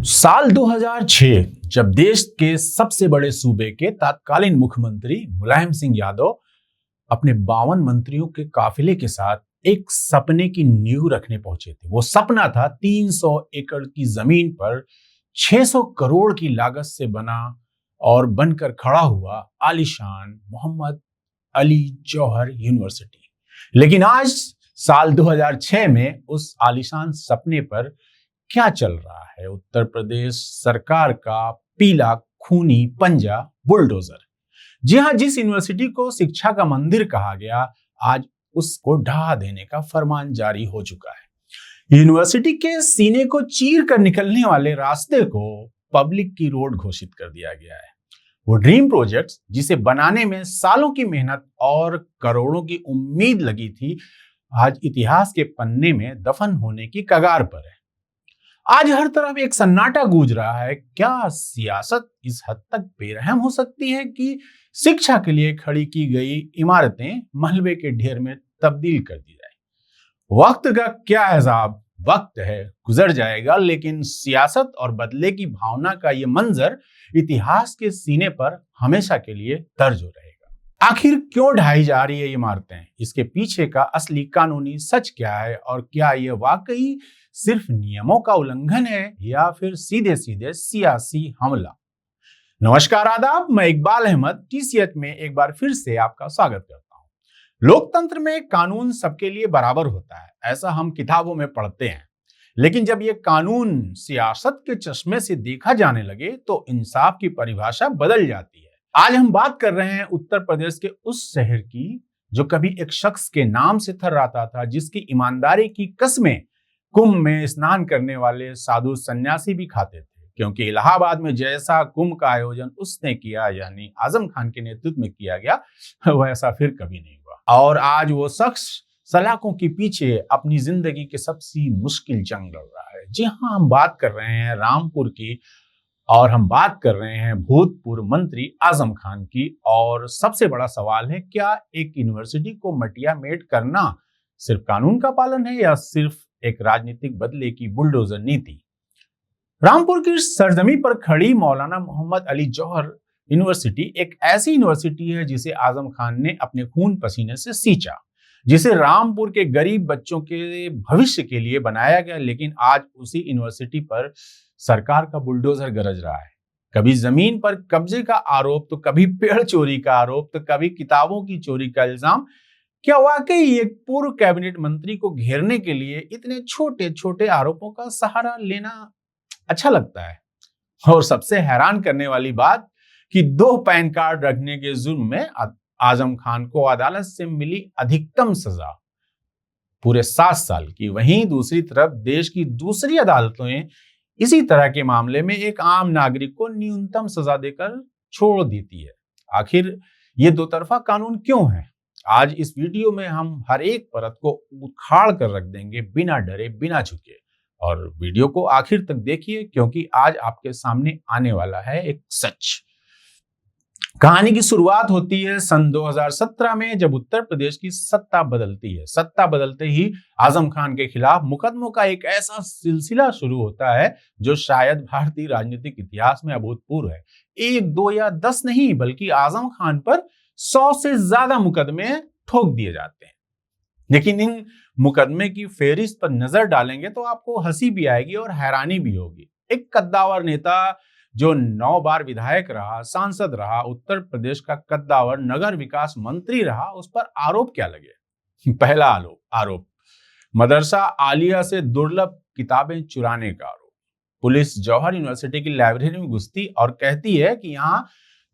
साल 2006 जब देश के सबसे बड़े सूबे के तत्कालीन मुख्यमंत्री मुलायम सिंह यादव अपने 52 मंत्रियों के काफिले के साथ एक सपने की नींव रखने पहुंचे थे। वो सपना था 300 एकड़ की जमीन पर 600 करोड़ की लागत से बना और बनकर खड़ा हुआ आलीशान मोहम्मद अली जौहर यूनिवर्सिटी। लेकिन आज साल 2006 में उस आलीशान सपने पर क्या चल रहा है? उत्तर प्रदेश सरकार का पीला खूनी पंजा, बुलडोजर। जी हां, जिस यूनिवर्सिटी को शिक्षा का मंदिर कहा गया, आज उसको ढहा देने का फरमान जारी हो चुका है। यूनिवर्सिटी के सीने को चीर कर निकलने वाले रास्ते को पब्लिक की रोड घोषित कर दिया गया है। वो ड्रीम प्रोजेक्ट जिसे बनाने में सालों की मेहनत और करोड़ों की उम्मीद लगी थी, आज इतिहास के पन्ने में दफन होने की कगार पर है। आज हर तरफ एक सन्नाटा गूंज रहा है। क्या सियासत इस हद तक बेरहम हो सकती है कि शिक्षा के लिए खड़ी की गई इमारतें मलबे के ढेर में तब्दील कर दी जाए? वक्त का क्या हिसाब? वक्त है, गुजर जाएगा, लेकिन सियासत और बदले की भावना का ये मंजर इतिहास के सीने पर हमेशा के लिए दर्ज हो रहेगा। आखिर क्यों ढाई जा रही है ये इमारतें? इसके पीछे का असली कानूनी सच क्या है? और क्या ये वाकई सिर्फ नियमों का उल्लंघन है या फिर सीधे सीधे सियासी हमला? नमस्कार, आदाब। मैं इकबाल अहमद टीसीएच में एक बार फिर से आपका स्वागत करता हूं। लोकतंत्र में कानून सबके लिए बराबर होता है, ऐसा हम किताबों में पढ़ते हैं। लेकिन जब ये कानून सियासत के चश्मे से देखा जाने लगे तो इंसाफ की परिभाषा बदल जाती है। आज हम बात कर रहे हैं उत्तर प्रदेश के उस शहर की जो कभी एक शख्स के नाम से थर्राता था, जिसकी ईमानदारी की कसमें कुंभ में स्नान करने वाले साधु सन्यासी भी खाते थे। क्योंकि इलाहाबाद में जैसा कुंभ का आयोजन उसने किया, यानी आजम खान के नेतृत्व में किया गया, वैसा फिर कभी नहीं हुआ। और आज वो शख्स सलाखों के पीछे अपनी जिंदगी की सबसे मुश्किल जंग लड़ रहा है। जी हाँ, हम बात कर रहे हैं रामपुर की, और हम बात कर रहे हैं भूतपूर्व मंत्री आजम खान की। और सबसे बड़ा सवाल है, क्या एक यूनिवर्सिटी को मटिया मेट करना सिर्फ कानून का पालन है या सिर्फ एक राजनीतिक बदले की बुलडोजर नीति? रामपुर की सरजमी पर खड़ी मौलाना मोहम्मद अली जौहर यूनिवर्सिटी एक ऐसी यूनिवर्सिटी है जिसे आजम खान ने अपने खून पसीने से सींचा, जिसे रामपुर के गरीब बच्चों के भविष्य के लिए बनाया गया। लेकिन आज उसी यूनिवर्सिटी पर सरकार का बुलडोजर गरज रहा है। कभी जमीन पर कब्जे का आरोप, तो कभी पेड़ चोरी का आरोप, तो कभी किताबों की चोरी का इल्जाम। क्या वाकई एक पूर्व कैबिनेट मंत्री को घेरने के लिए इतने छोटे छोटे आरोपों का सहारा लेना अच्छा लगता है? और सबसे हैरान करने वाली बात कि 2 पैन कार्ड रखने के जुर्म में आजम खान को अदालत से मिली अधिकतम सजा पूरे 7 साल की। वहीं दूसरी तरफ देश की दूसरी अदालतें इसी तरह के मामले में एक आम नागरिक को न्यूनतम सजा देकर छोड़ देती है। आखिर ये दो तरफा कानून क्यों है? आज इस वीडियो में हम हर एक परत को उखाड़ कर रख देंगे, बिना डरे, बिना झुके। और वीडियो को आखिर तक देखिए, क्योंकि आज आपके सामने आने वाला है एक सच। कहानी की शुरुआत होती है सन 2017 में, जब उत्तर प्रदेश की सत्ता बदलती है। सत्ता बदलते ही आजम खान के खिलाफ मुकदमों का एक ऐसा सिलसिला शुरू होता है जो शायद भारतीय राजनीतिक इतिहास में अभूतपूर्व है। 1, 2 या 10 नहीं, बल्कि आजम खान पर 100 से ज्यादा मुकदमे ठोक दिए जाते हैं। लेकिन इन मुकदमे की फेहरिस्त पर नजर डालेंगे तो आपको हंसी भी आएगी और हैरानी भी होगी। एक कद्दावर नेता जो 9 बार विधायक रहा, सांसद रहा, उत्तर प्रदेश का कद्दावर नगर विकास मंत्री रहा, उस पर आरोप क्या लगे? पहला आरोप मदरसा आलिया से दुर्लभ किताबें चुराने का आरोप। पुलिस जौहर यूनिवर्सिटी की लाइब्रेरी में घुसती और कहती है कि यहाँ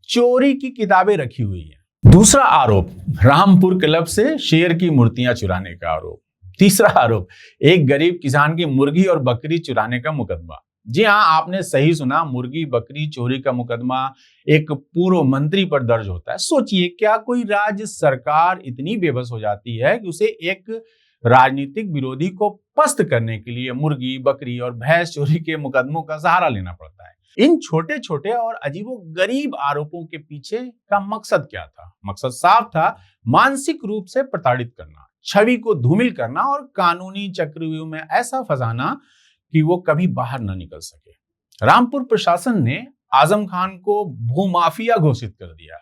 चोरी की किताबें रखी हुई हैं। दूसरा आरोप रामपुर क्लब से शेर की मूर्तियां चुराने का आरोप। तीसरा आरोप एक गरीब किसान की मुर्गी और बकरी चुराने का मुकदमा। जी हाँ, आपने सही सुना, मुर्गी बकरी चोरी का मुकदमा एक पूर्व मंत्री पर दर्ज होता है। सोचिए, क्या कोई राज्य सरकार इतनी बेबस हो जाती है कि उसे एक राजनीतिक विरोधी को पस्त करने के लिए मुर्गी, बकरी और भैंस चोरी के मुकदमों का सहारा लेना पड़ता है? इन छोटे छोटे और अजीबोगरीब आरोपों के पीछे का मकसद क्या था? मकसद साफ था, मानसिक रूप से प्रताड़ित करना, छवि को धूमिल करना और कानूनी चक्रव्यूह में ऐसा फंसाना कि वो कभी बाहर न निकल सके। रामपुर प्रशासन ने आजम खान को भूमाफिया घोषित कर दिया।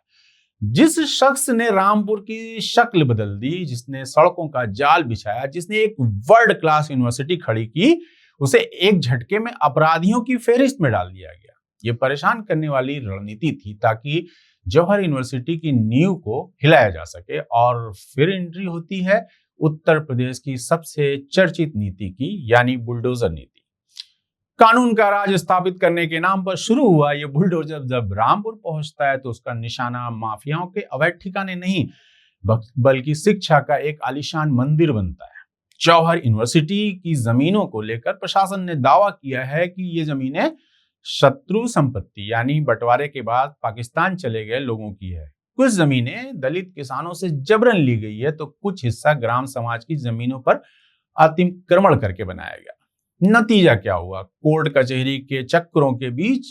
जिस शख्स ने रामपुर की शक्ल बदल दी, जिसने सड़कों का जाल बिछाया, जिसने एक वर्ल्ड क्लास यूनिवर्सिटी खड़ी की, उसे एक झटके में अपराधियों की फेहरिस्त में डाल दिया गया। यह परेशान करने वाली रणनीति थी ताकि जौहर यूनिवर्सिटी की नींव को हिलाया जा सके। और फिर एंट्री होती है उत्तर प्रदेश की सबसे चर्चित नीति की, यानी बुलडोजर नीति। कानून का राज स्थापित करने के नाम पर शुरू हुआ ये बुलडोजर जब रामपुर पहुंचता है तो उसका निशाना माफियाओं के अवैध ठिकाने नहीं, बल्कि शिक्षा का एक आलीशान मंदिर बनता है। जौहर यूनिवर्सिटी की जमीनों को लेकर प्रशासन ने दावा किया है कि ये जमीनें शत्रु संपत्ति, यानी बंटवारे के बाद पाकिस्तान चले गए लोगों की है। कुछ जमीनें दलित किसानों से जबरन ली गई है, तो कुछ हिस्सा ग्राम समाज की जमीनों पर अतिक्रमण करके बनाया गया। नतीजा क्या हुआ? कोर्ट कचहरी के चक्करों के बीच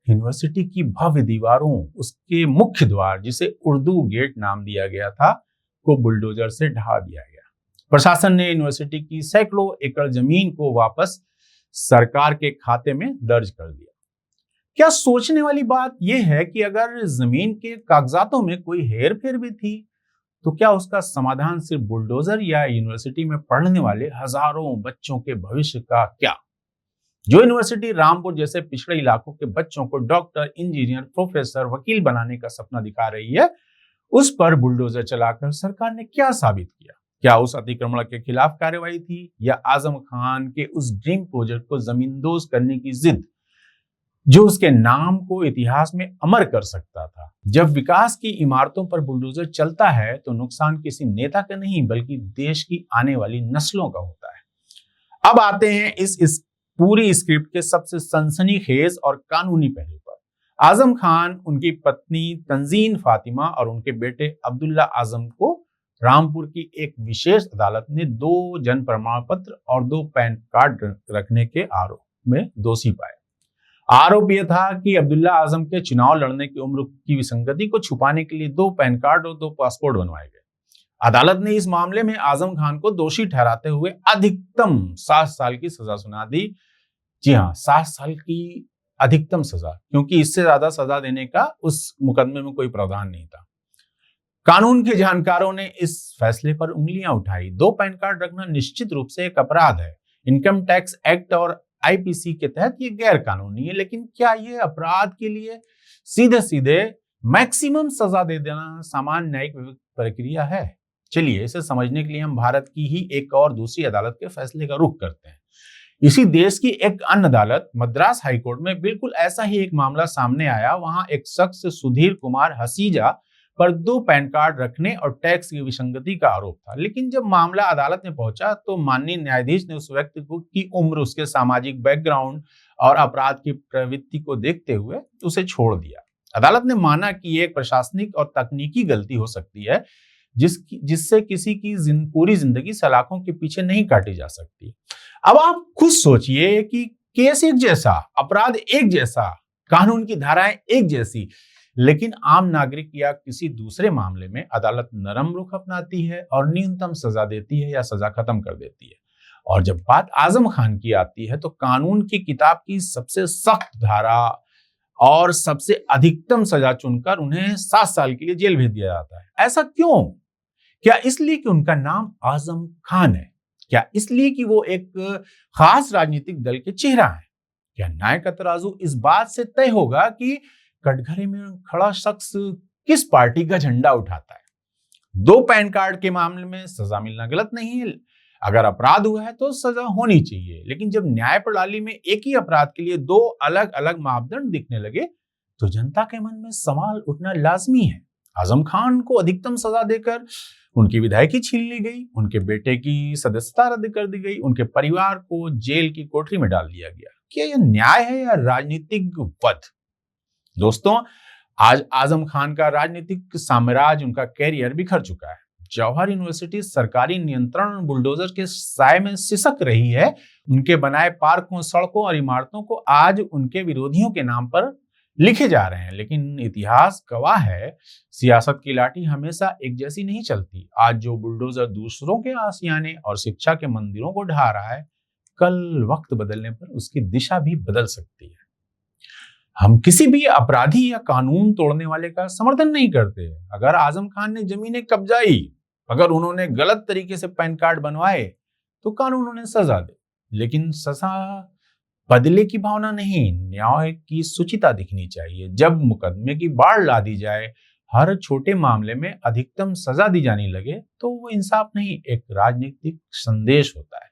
यूनिवर्सिटी की भव्य दीवारों, उसके मुख्य द्वार जिसे उर्दू गेट नाम दिया गया था, को बुलडोजर से ढा दिया गया। प्रशासन ने यूनिवर्सिटी की सैकड़ों एकड़ जमीन को वापस सरकार के खाते में दर्ज कर दिया। क्या सोचने वाली बात यह है कि अगर जमीन के कागजातों में कोई हेरफेर भी थी, तो क्या उसका समाधान सिर्फ बुलडोजर या यूनिवर्सिटी में पढ़ने वाले हजारों बच्चों के भविष्य का क्या? जो यूनिवर्सिटी रामपुर जैसे पिछड़े इलाकों के बच्चों को डॉक्टर, इंजीनियर, प्रोफेसर, वकील बनाने का सपना दिखा रही है, उस पर बुलडोजर चलाकर सरकार ने क्या साबित किया? क्या उस अतिक्रमण के खिलाफ कार्रवाई थी, या आजम खान के उस ड्रीम प्रोजेक्ट को जमींदोज करने की जिद, जो उसके नाम को इतिहास में अमर कर सकता था? जब विकास की इमारतों पर बुलडोजर चलता है तो नुकसान किसी नेता का नहीं, बल्कि देश की आने वाली नस्लों का होता है। अब आते हैं इस पूरी स्क्रिप्ट के सबसे सनसनीखेज और कानूनी पहलू पर। आजम खान, उनकी पत्नी तंजीन फातिमा और उनके बेटे अब्दुल्ला आजम को रामपुर की एक विशेष अदालत ने 2 जन्म प्रमाण पत्र और 2 पैन कार्ड रखने के आरोप में दोषी पाया। आरोप यह था कि अब्दुल्ला आजम के चुनाव लड़ने की उम्र की विसंगति को छुपाने के लिए 2 पैन कार्ड और 2 पासपोर्ट बनवाए गए। अदालत ने इस मामले में आजम खान को दोषी ठहराते हुए अधिकतम 7 साल की सजा सुना दी। जी हाँ, 7 साल की अधिकतम सजा, क्योंकि इससे ज्यादा सजा देने का उस मुकदमे में कोई प्रावधान नहीं था। कानून के जानकारों ने इस फैसले पर उंगलियां उठाई। 2 पैन कार्ड रखना निश्चित रूप से एक अपराध है। इनकम टैक्स एक्ट और आईपीसी के तहत ये गैर कानूनी है, लेकिन क्या ये अपराध के लिए सीधे सीधे मैक्सिमम सजा दे देना सामान्य न्यायिक प्रक्रिया है? चलिए, इसे समझने के लिए हम भारत की ही एक और दूसरी अदालत के फैसले का रुख करते हैं। इसी देश की एक अन्य अदालत, मद्रास हाईकोर्ट में बिल्कुल ऐसा ही एक मामला सामने आया। वहां एक शख्स सुधीर कुमार हसीजा पर 2 पैन कार्ड रखने और टैक्स की विसंगति का आरोप था। लेकिन जब मामला अदालत में पहुंचा तो माननीय न्यायाधीश ने उस व्यक्ति की उम्र, उसके सामाजिक बैकग्राउंड और अपराध की प्रवृत्ति को देखते हुए उसे छोड़ दिया। अदालत ने माना कि एक प्रशासनिक और तकनीकी गलती हो सकती है जिससे किसी की पूरी जिंदगी सलाखों के पीछे नहीं काटी जा सकती। अब आप खुद सोचिए कि केस एक जैसा, अपराध एक जैसा, कानून की धाराएं एक जैसी, लेकिन आम नागरिक या किसी दूसरे मामले में अदालत नरम रुख अपनाती है और न्यूनतम सजा देती है या सजा खत्म कर देती है। और जब बात आजम खान की आती है तो कानून की किताब की सबसे सख्त धारा और सबसे अधिकतम सजा चुनकर उन्हें 7 साल के लिए जेल भेज दिया जाता है। ऐसा क्यों? क्या इसलिए कि उनका नाम आजम खान है? क्या इसलिए कि वो एक खास राजनीतिक दल के चेहरा है? क्या न्याय का तराजू इस बात से तय होगा कि कटघरे में खड़ा शख्स किस पार्टी का झंडा उठाता है? 2 पैन कार्ड के मामले में सजा मिलना गलत नहीं है। अगर अपराध हुआ है तो सजा होनी चाहिए, लेकिन जब न्याय प्रणाली में एक ही अपराध के लिए 2 अलग अलग मापदंड दिखने लगे तो जनता के मन में सवाल उठना लाजमी है। आजम खान को अधिकतम सजा देकर उनकी विधायकी छीन ली गई, उनके बेटे की सदस्यता रद्द कर दी गई, उनके परिवार को जेल की कोठरी में डाल दिया गया। क्या यह न्याय है या राजनीतिक वध? दोस्तों, आज आजम खान का राजनीतिक साम्राज्य, उनका कैरियर बिखर चुका है। जौहर यूनिवर्सिटी सरकारी नियंत्रण बुलडोजर के साए में सिसक रही है। उनके बनाए पार्कों, सड़कों और इमारतों को आज उनके विरोधियों के नाम पर लिखे जा रहे हैं। लेकिन इतिहास गवाह है, सियासत की लाठी हमेशा एक जैसी नहीं चलती। आज जो बुलडोजर दूसरों के आशियाने और शिक्षा के मंदिरों को ढा रहा है, कल वक्त बदलने पर उसकी दिशा भी बदल सकती है। हम किसी भी अपराधी या कानून तोड़ने वाले का समर्थन नहीं करते। अगर आजम खान ने जमीनें कब्जाई, अगर उन्होंने गलत तरीके से पैन कार्ड बनवाए, तो कानून उन्हें सजा दे। लेकिन सजा बदले की भावना नहीं, न्याय की सुचिता दिखनी चाहिए। जब मुकदमे की बाढ़ ला दी जाए, हर छोटे मामले में अधिकतम सजा दी जाने लगे, तो वो इंसाफ नहीं, एक राजनीतिक संदेश होता है।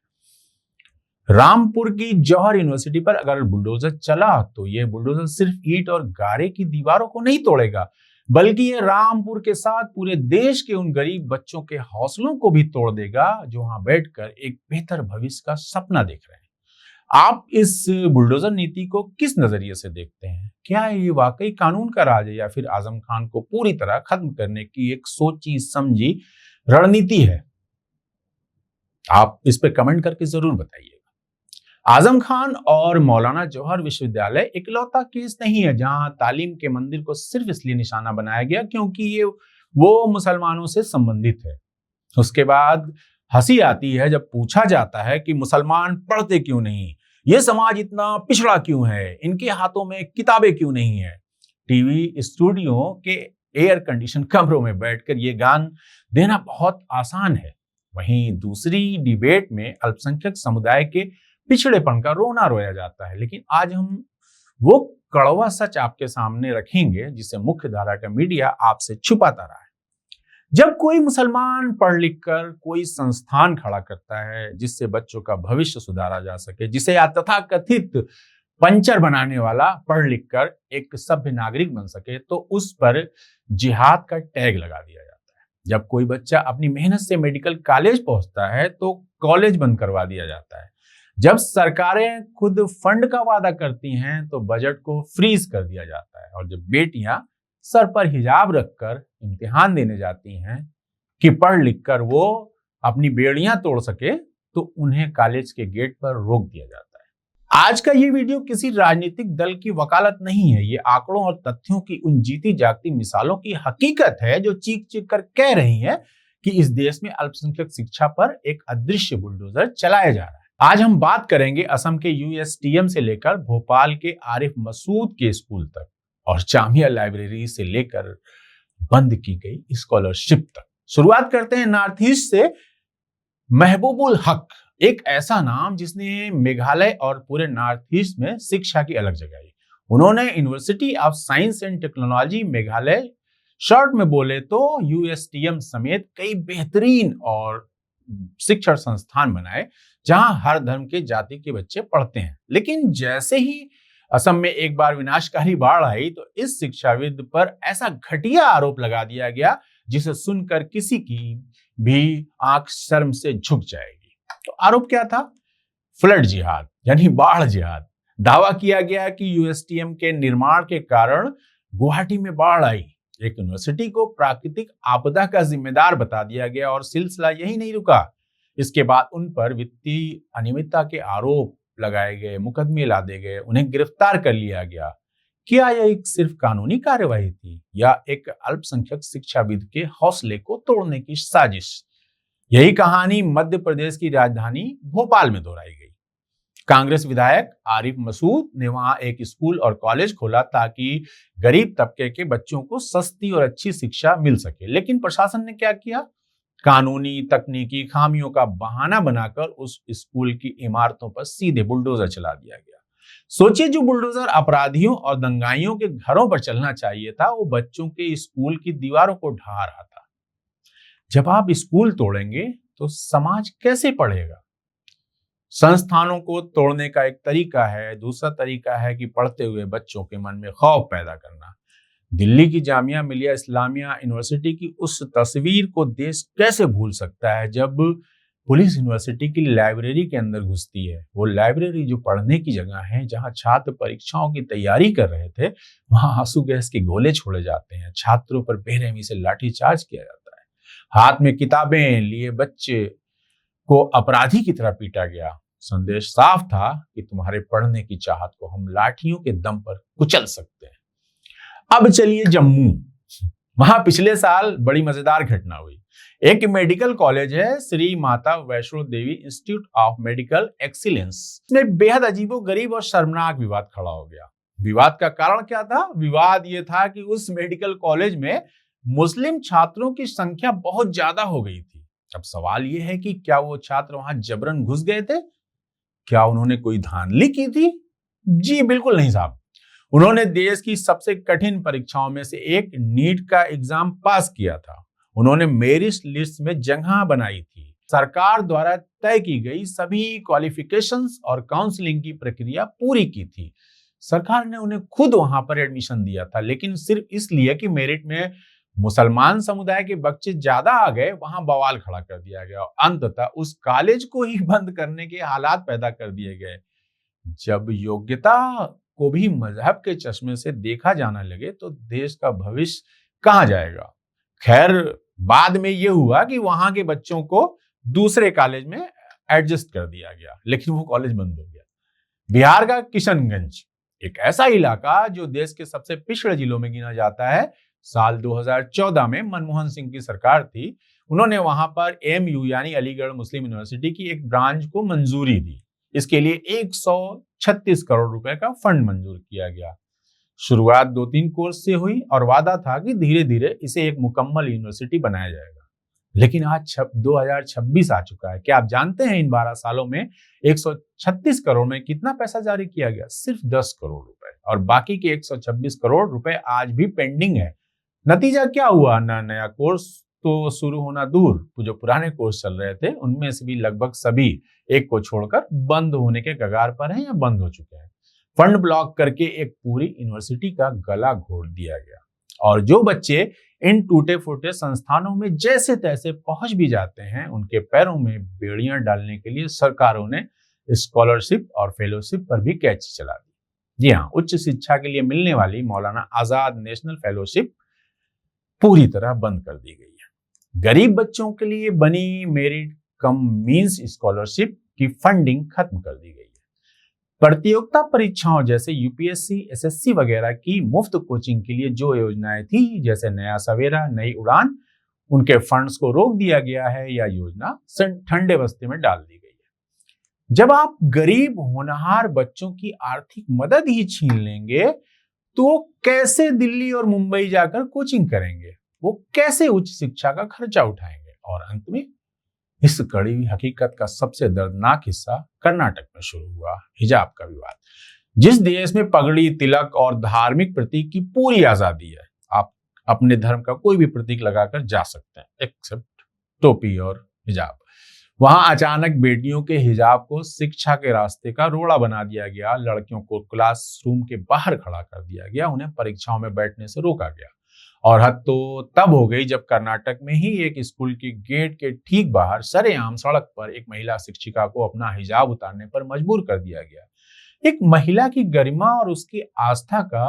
रामपुर की जौहर यूनिवर्सिटी पर अगर बुलडोजर चला, तो यह बुलडोजर सिर्फ ईंट और गारे की दीवारों को नहीं तोड़ेगा, बल्कि ये रामपुर के साथ पूरे देश के उन गरीब बच्चों के हौसलों को भी तोड़ देगा जो वहां बैठकर एक बेहतर भविष्य का सपना देख रहे हैं। आप इस बुलडोजर नीति को किस नजरिए से देखते हैं? क्या ये वाकई कानून का राज है, या फिर आजम खान को पूरी तरह खत्म करने की एक सोची समझी रणनीति है? आप इस पे कमेंट करके जरूर बताइएगा। आजम खान और मौलाना जौहर विश्वविद्यालय इकलौता केस नहीं है जहां तालीम के मंदिर को सिर्फ इसलिए निशाना बनाया गया क्योंकि ये वो मुसलमानों से संबंधित है। उसके बाद हंसी आती है जब पूछा जाता है कि मुसलमान पढ़ते क्यों नहीं, ये समाज इतना पिछड़ा क्यों है, इनके हाथों में किताबें क्यों नहीं है। टीवी स्टूडियो के एयर कंडीशन कमरों में बैठकर ये गान देना बहुत आसान है। वहीं दूसरी डिबेट में अल्पसंख्यक समुदाय के पिछड़ेपन का रोना रोया जाता है। लेकिन आज हम वो कड़वा सच आपके सामने रखेंगे जिसे मुख्य धारा का मीडिया आपसे छुपाता रहा है। जब कोई मुसलमान पढ़ लिख कर कोई संस्थान खड़ा करता है जिससे बच्चों का भविष्य सुधारा जा सके, जिसे तथाकथित पंचर बनाने वाला पढ़ लिख कर एक सभ्य नागरिक बन सके, तो उस पर जिहाद का टैग लगा दिया जाता है। जब कोई बच्चा अपनी मेहनत से मेडिकल कॉलेज पहुंचता है तो कॉलेज बंद करवा दिया जाता है। जब सरकारें खुद फंड का वादा करती हैं तो बजट को फ्रीज कर दिया जाता है। और जब बेटियां सर पर हिजाब रखकर इम्तिहान देने जाती हैं कि पढ़ लिख कर वो अपनी बेड़ियां तोड़ सके, तो उन्हें कॉलेज के गेट पर रोक दिया जाता है। आज का ये वीडियो किसी राजनीतिक दल की वकालत नहीं है, ये आंकड़ों और तथ्यों की उन जीती जागती मिसालों की हकीकत है जो चीख चीख कर कह रही है कि इस देश में अल्पसंख्यक शिक्षा पर एक अदृश्य बुलडोजर चलाया जा रहा है। आज हम बात करेंगे असम के यूएसटीएम से लेकर भोपाल के आरिफ मसूद के स्कूल तक, और जामिया लाइब्रेरी से लेकर बंद की गई स्कॉलरशिप तक। शुरुआत करते हैं नॉर्थ ईस्ट से। महबूबुल हक, एक ऐसा नाम जिसने मेघालय और पूरे नॉर्थ ईस्ट में शिक्षा की अलग जगाई। उन्होंने university of science and technology Meghalaya, short में बोले तो यूएसटीएम समेत कई बेहतरीन और शिक्षण संस्थान बनाए जहां हर धर्म के जाति के बच्चे पढ़ते हैं। लेकिन जैसे ही असम में एक बार विनाशकारी बाढ़ आई तो इस शिक्षाविद पर ऐसा घटिया आरोप लगा दिया गया जिसे सुनकर किसी की भी आंख शर्म से झुक जाएगी। तो आरोप क्या था? फ्लड जिहाद, यानी बाढ़ जिहाद। दावा किया गया कि यूएसटीएम के निर्माण के कारण गुवाहाटी में बाढ़ आई। एक यूनिवर्सिटी को प्राकृतिक आपदा का जिम्मेदार बता दिया गया और सिलसिला यही नहीं रुका। इसके बाद उन पर वित्तीय अनियमितता के आरोप लगाए गए, मुकदमे लादे गए, उन्हें गिरफ्तार कर लिया गया। क्या यह एक सिर्फ कानूनी कार्यवाही थी या एक अल्पसंख्यक शिक्षाविद के हौसले को तोड़ने की साजिश? यही कहानी मध्य प्रदेश की राजधानी भोपाल में दोहराई गई। कांग्रेस विधायक आरिफ मसूद ने वहां एक स्कूल और कॉलेज खोला ताकि गरीब तबके के बच्चों को सस्ती और अच्छी शिक्षा मिल सके। लेकिन प्रशासन ने क्या किया? कानूनी तकनीकी खामियों का बहाना बनाकर उस स्कूल की इमारतों पर सीधे बुलडोजर चला दिया गया। सोचिए, जो बुलडोजर अपराधियों और दंगाइयों के घरों पर चलना चाहिए था, वो बच्चों के स्कूल की दीवारों को ढा रहा था। जब आप स्कूल तोड़ेंगे तो समाज कैसे पढ़ेगा? संस्थानों को तोड़ने का एक तरीका है, दूसरा तरीका है कि पढ़ते हुए बच्चों के मन में खौफ पैदा करना। दिल्ली की जामिया मिलिया इस्लामिया यूनिवर्सिटी की उस तस्वीर को देश कैसे भूल सकता है जब पुलिस यूनिवर्सिटी की लाइब्रेरी के अंदर घुसती है। वो लाइब्रेरी जो पढ़ने की जगह है, जहां छात्र परीक्षाओं की तैयारी कर रहे थे, वहां आंसू गैस के गोले छोड़े जाते हैं, छात्रों पर बेरहमी से लाठीचार्ज किया जाता है, हाथ में किताबें लिए बच्चे को अपराधी की तरह पीटा गया। संदेश साफ था कि तुम्हारे पढ़ने की चाहत को हम लाठियों के दम पर कुचल सकते हैं। अब चलिए जम्मू। वहां पिछले साल बड़ी मजेदार घटना हुई। एक मेडिकल कॉलेज है, Shri Mata Vaishno Devi institute of medical excellence में बेहद अजीबोगरीब और शर्मनाक विवाद खड़ा हो गया। विवाद का कारण क्या था? विवाद ये था कि उस मेडिकल कॉलेज में मुस्लिम छात्रों की संख्या बहुत ज्यादा हो गई थी। अब सवाल ये है कि क्या वो छात्र वहां जबरन घुस गए थे? क्या उन्होंने कोई धांधली की थी? जी बिल्कुल नहीं साहब। उन्होंने देश की सबसे कठिन परीक्षाओं में से एक नीट का एग्जाम पास किया था। उन्होंने मेरिट लिस्ट में जगह बनाई थी। सरकार द्वारा तय की गई सभी क्वालिफिकेशंस और काउंसलिंग की प्रक्रिया पूरी की थी। सरकार ने उन्हें खुद वहां पर एडमिशन दिया था, लेकिन सिर्फ इसलिए कि मेरिट में मुसलमान समुदाय के बच्चे ज्यादा आ गए, वहां बवाल खड़ा कर दिया गया और अंततः उस कॉलेज को ही बंद करने के हालात पैदा कर दिए गए। जब योग्यता को भी मजहब के चश्मे से देखा जाने लगे तो देश का भविष्य कहां जाएगा? खैर, बाद में यह हुआ कि वहां के बच्चों को दूसरे कॉलेज में एडजस्ट कर दिया गया, लेकिन वो कॉलेज बंद हो गया। बिहार का किशनगंज, एक ऐसा इलाका जो देश के सबसे पिछड़े जिलों में गिना जाता है। साल 2014 में मनमोहन सिंह की सरकार थी। उन्होंने वहां पर एमयू यानी अलीगढ़ मुस्लिम यूनिवर्सिटी की एक ब्रांच को मंजूरी दी। इसके लिए 136 करोड़ रुपए का फंड मंजूर किया गया। शुरुआत 2-3 कोर्स से हुई और वादा था कि धीरे धीरे इसे एक मुकम्मल यूनिवर्सिटी बनाया जाएगा। लेकिन आज 2026 आ चुका है। क्या आप जानते हैं इन 12 सालों में 136 करोड़ में कितना पैसा जारी किया गया? सिर्फ 10 करोड़ रुपए, और बाकी के 126 करोड़ रुपए आज भी पेंडिंग है। नतीजा क्या हुआ? ना नया कोर्स तो शुरू होना दूर, जो पुराने कोर्स चल रहे थे उनमें से भी लगभग सभी एक को छोड़कर बंद होने के कगार पर हैं या बंद हो चुके हैं। फंड ब्लॉक करके एक पूरी यूनिवर्सिटी का गला घोट दिया गया, और जो बच्चे इन टूटे फूटे संस्थानों में जैसे तैसे पहुंच भी जाते हैं, उनके पैरों में बेड़ियां डालने के लिए सरकारों ने स्कॉलरशिप और फेलोशिप पर भी कैची चला दी। जी हाँ, उच्च शिक्षा के लिए मिलने वाली मौलाना आजाद नेशनल फेलोशिप पूरी तरह बंद कर दी गई है। गरीब बच्चों के लिए बनी मेरिट कम मींस स्कॉलरशिप की फंडिंग खत्म कर दी गई है। प्रतियोगिता परीक्षाओं जैसे यूपीएससी, एसएससी वगैरह की मुफ्त कोचिंग के लिए जो योजनाएं थी, जैसे नया सवेरा, नई उड़ान, उनके फंड्स को रोक दिया गया है या योजना ठंडे बस्ते में डाल दी गई है। जब आप गरीब होनहार बच्चों की आर्थिक मदद ही छीन लेंगे तो कैसे दिल्ली और मुंबई जाकर कोचिंग करेंगे? वो कैसे उच्च शिक्षा का खर्चा उठाएंगे? और अंत में इस कड़ी हुई हकीकत का सबसे दर्दनाक हिस्सा कर्नाटक में शुरू हुआ, हिजाब का विवाद। जिस देश में पगड़ी, तिलक और धार्मिक प्रतीक की पूरी आजादी है, आप अपने धर्म का कोई भी प्रतीक लगाकर जा सकते हैं एक्सेप्ट टोपी और हिजाब, वहां अचानक बेटियों के हिजाब को शिक्षा के रास्ते का रोड़ा बना दिया गया। लड़कियों को क्लासरूम के बाहर खड़ा कर दिया गया, उन्हें परीक्षाओं में बैठने से रोका गया। और हद तो तब हो गई जब कर्नाटक में ही एक स्कूल के गेट के ठीक बाहर सरेआम सड़क पर एक महिला शिक्षिका को अपना हिजाब उतारने पर मजबूर कर दिया गया। एक महिला की गरिमा और उसकी आस्था का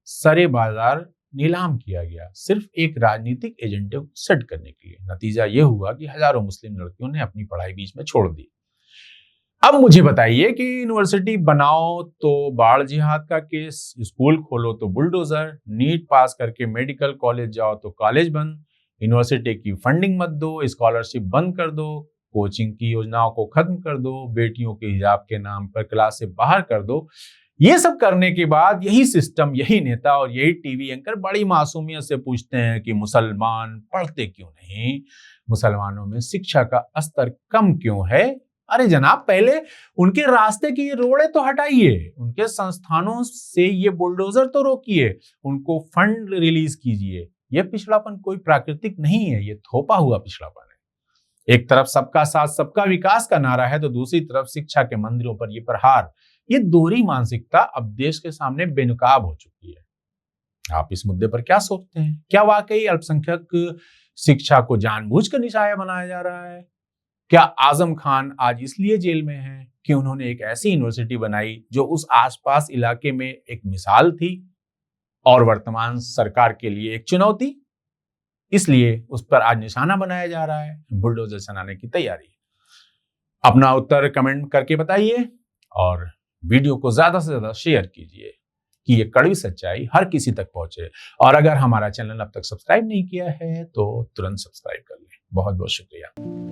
सरे बाजार नीलाम किया गया, सिर्फ एक राजनीतिक एजेंडे को सेट करने के लिए। नतीजा यह हुआ कि हजारों मुस्लिम लड़कियों ने अपनी पढ़ाई बीच में छोड़ दी। अब मुझे बताइए कि यूनिवर्सिटी बनाओ तो बाढ़ जिहाद का केस, स्कूल खोलो तो बुलडोजर, नीट पास करके मेडिकल कॉलेज जाओ तो कॉलेज बंद, यूनिवर्सिटी की फंडिंग मत दो, स्कॉलरशिप बंद कर दो, कोचिंग की योजनाओं को खत्म कर दो, बेटियों के हिजाब के नाम पर क्लास से बाहर कर दो। ये सब करने के बाद यही सिस्टम, यही नेता और यही टीवी एंकर बड़ी मासूमियत से पूछते हैं कि मुसलमान पढ़ते क्यों नहीं, मुसलमानों में शिक्षा का स्तर कम क्यों है? अरे जनाब, पहले उनके रास्ते की ये रोड़े तो हटाइए, उनके संस्थानों से ये बुलडोजर तो रोकिए, उनको फंड रिलीज कीजिए। ये पिछड़ापन कोई प्राकृतिक नहीं है, ये थोपा हुआ पिछड़ापन है। एक तरफ सबका साथ सबका विकास का नारा है तो दूसरी तरफ शिक्षा के मंदिरों पर ये प्रहार। ये दोहरी मानसिकता अब देश के सामने बेनकाब हो चुकी है। आप इस मुद्दे पर क्या सोचते हैं? क्या वाकई अल्पसंख्यक शिक्षा को जानबूझकर निशाना बनाया जा रहा है? क्या आजम खान आज इसलिए जेल में हैं कि उन्होंने एक ऐसी यूनिवर्सिटी बनाई जो उस आसपास इलाके में एक मिसाल थी और वर्तमान सरकार के लिए एक चुनौती, इसलिए उस पर आज निशाना बनाया जा रहा है, बुलडोजर चलाने की तैयारी? अपना उत्तर कमेंट करके बताइए और वीडियो को ज्यादा से ज्यादा शेयर कीजिए कि ये कड़वी सच्चाई हर किसी तक पहुंचे। और अगर हमारा चैनल अब तक सब्सक्राइब नहीं किया है तो तुरंत सब्सक्राइब कर लें। बहुत बहुत शुक्रिया।